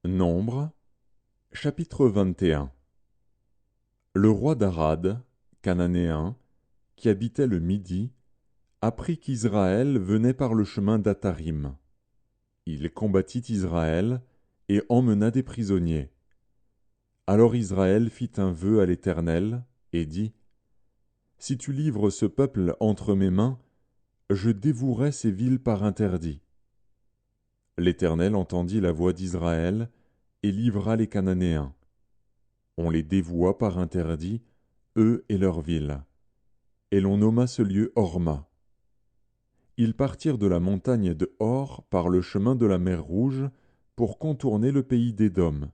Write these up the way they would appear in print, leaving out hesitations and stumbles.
Nombre, chapitre 21. Le roi d'Arad, cananéen, qui habitait le Midi, apprit qu'Israël venait par le chemin d'Atarim. Il combattit Israël et emmena des prisonniers. Alors Israël fit un vœu à l'Éternel et dit : Si tu livres ce peuple entre mes mains, je dévouerai ces villes par interdit. L'Éternel entendit la voix d'Israël et livra les Cananéens. On les dévoua par interdit, eux et leurs villes. Et l'on nomma ce lieu Horma. Ils partirent de la montagne de Hor par le chemin de la mer Rouge pour contourner le pays d'Édom.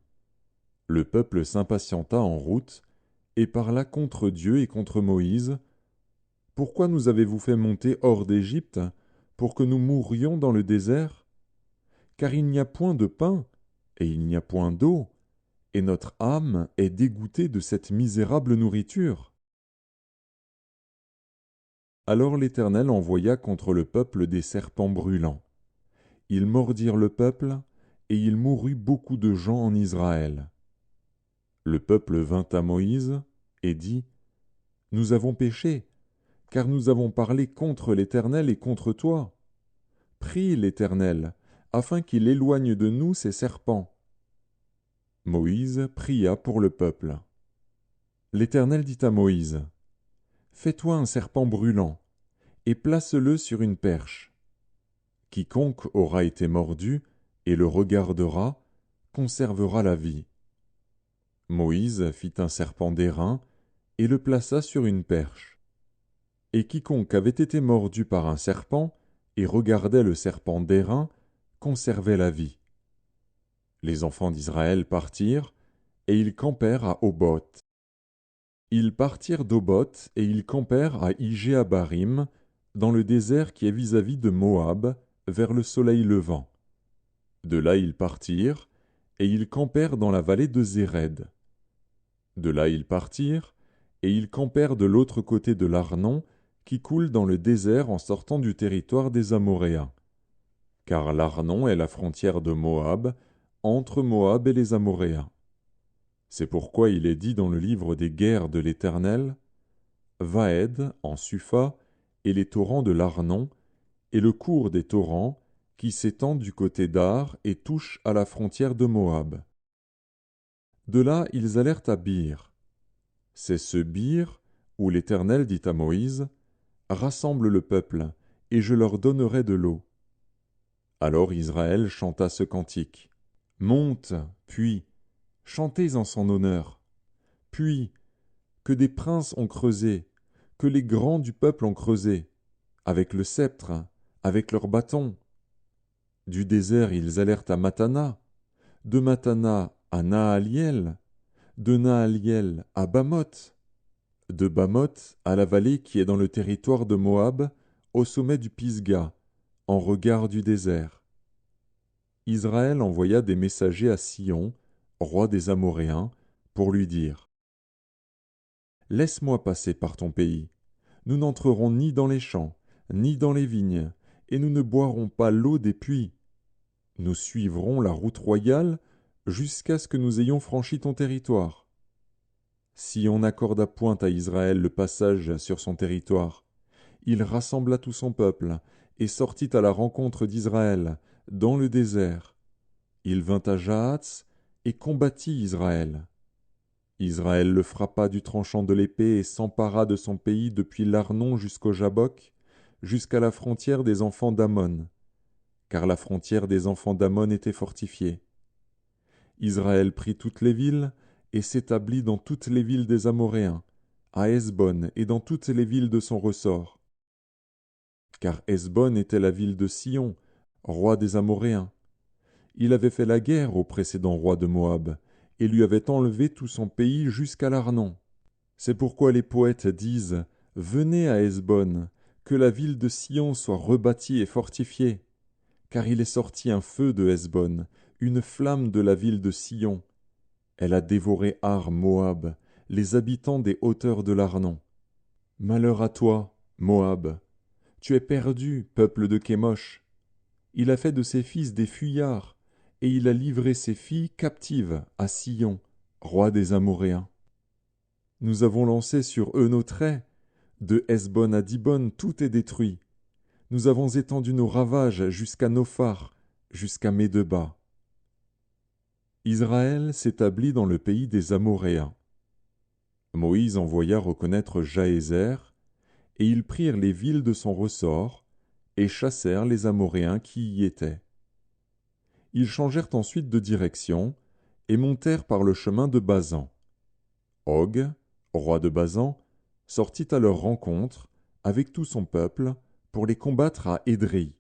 Le peuple s'impatienta en route et parla contre Dieu et contre Moïse. Pourquoi nous avez-vous fait monter hors d'Égypte pour que nous mourions dans le désert? Car il n'y a point de pain et il n'y a point d'eau, et notre âme est dégoûtée de cette misérable nourriture. Alors l'Éternel envoya contre le peuple des serpents brûlants. Ils mordirent le peuple, et il mourut beaucoup de gens en Israël. Le peuple vint à Moïse et dit : Nous avons péché, car nous avons parlé contre l'Éternel et contre toi. Prie l'Éternel, afin qu'il éloigne de nous ces serpents. Moïse pria pour le peuple. L'Éternel dit à Moïse : Fais-toi un serpent brûlant, et place-le sur une perche. Quiconque aura été mordu et le regardera conservera la vie. Moïse fit un serpent d'airain et le plaça sur une perche. Et quiconque avait été mordu par un serpent et regardait le serpent d'airain conservait la vie. Les enfants d'Israël partirent, et ils campèrent à Oboth. Ils partirent d'Oboth et ils campèrent à Ijé-Abarim, dans le désert qui est vis-à-vis de Moab, vers le soleil levant. De là ils partirent, et ils campèrent dans la vallée de Zéred. De là ils partirent, et ils campèrent de l'autre côté de l'Arnon, qui coule dans le désert en sortant du territoire des Amoréens. Car l'Arnon est la frontière de Moab, entre Moab et les Amoréens. C'est pourquoi il est dit dans le livre des guerres de l'Éternel : Vaed en Supha, et les torrents de l'Arnon, et le cours des torrents, qui s'étend du côté d'Ar et touche à la frontière de Moab. De là ils allèrent à Bir. C'est ce Bir où l'Éternel dit à Moïse : Rassemble le peuple, et je leur donnerai de l'eau. Alors Israël chanta ce cantique : Monte, puis, chantez en son honneur. Puis, que des princes ont creusé, que les grands du peuple ont creusé, avec le sceptre, avec leurs bâtons. Du désert ils allèrent à Matana, de Matana à Naaliel, de Naaliel à Bamoth, de Bamoth à la vallée qui est dans le territoire de Moab, au sommet du Pisga, en regard du désert. Israël envoya des messagers à Sion, roi des Amoréens, pour lui dire : Laisse-moi passer par ton pays. Nous n'entrerons ni dans les champs, ni dans les vignes, et nous ne boirons pas l'eau des puits. Nous suivrons la route royale jusqu'à ce que nous ayons franchi ton territoire. Si on n'accorda point à Israël le passage sur son territoire, il rassembla tout son peuple et sortit à la rencontre d'Israël dans le désert. Il vint à Jahatz et combattit Israël. Israël le frappa du tranchant de l'épée et s'empara de son pays depuis l'Arnon jusqu'au Jabbok, jusqu'à la frontière des enfants d'Ammon, car la frontière des enfants d'Ammon était fortifiée. Israël prit toutes les villes et s'établit dans toutes les villes des Amoréens, à Hesbon et dans toutes les villes de son ressort. Car Hesbon était la ville de Sion, roi des Amoréens. Il avait fait la guerre au précédent roi de Moab, et lui avait enlevé tout son pays jusqu'à l'Arnon. C'est pourquoi les poètes disent : Venez à Hesbon, que la ville de Sion soit rebâtie et fortifiée. Car il est sorti un feu de Hesbon, une flamme de la ville de Sion. Elle a dévoré Ar Moab, les habitants des hauteurs de l'Arnon. Malheur à toi, Moab! Tu es perdu, peuple de Kémosh! Il a fait de ses fils des fuyards, et il a livré ses filles captives à Sihon, roi des Amoréens. Nous avons lancé sur eux nos traits, de Hesbon à Dibon tout est détruit. Nous avons étendu nos ravages jusqu'à Nophar, jusqu'à Médeba. Israël s'établit dans le pays des Amoréens. Moïse envoya reconnaître Jaézer, et ils prirent les villes de son ressort, et chassèrent les Amoréens qui y étaient. Ils changèrent ensuite de direction, et montèrent par le chemin de Basan. Og, roi de Basan, sortit à leur rencontre, avec tout son peuple, pour les combattre à Édréi.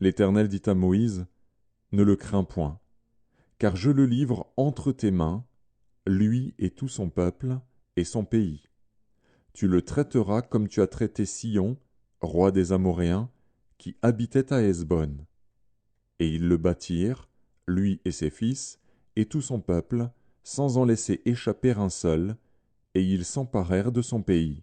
L'Éternel dit à Moïse, « Ne le crains point, car je le livre entre tes mains, lui et tout son peuple, et son pays. Tu le traiteras comme tu as traité Sihon, roi des Amoréens, qui habitait à Hesbon. » Et ils le bâtirent, lui et ses fils, et tout son peuple, sans en laisser échapper un seul, et ils s'emparèrent de son pays.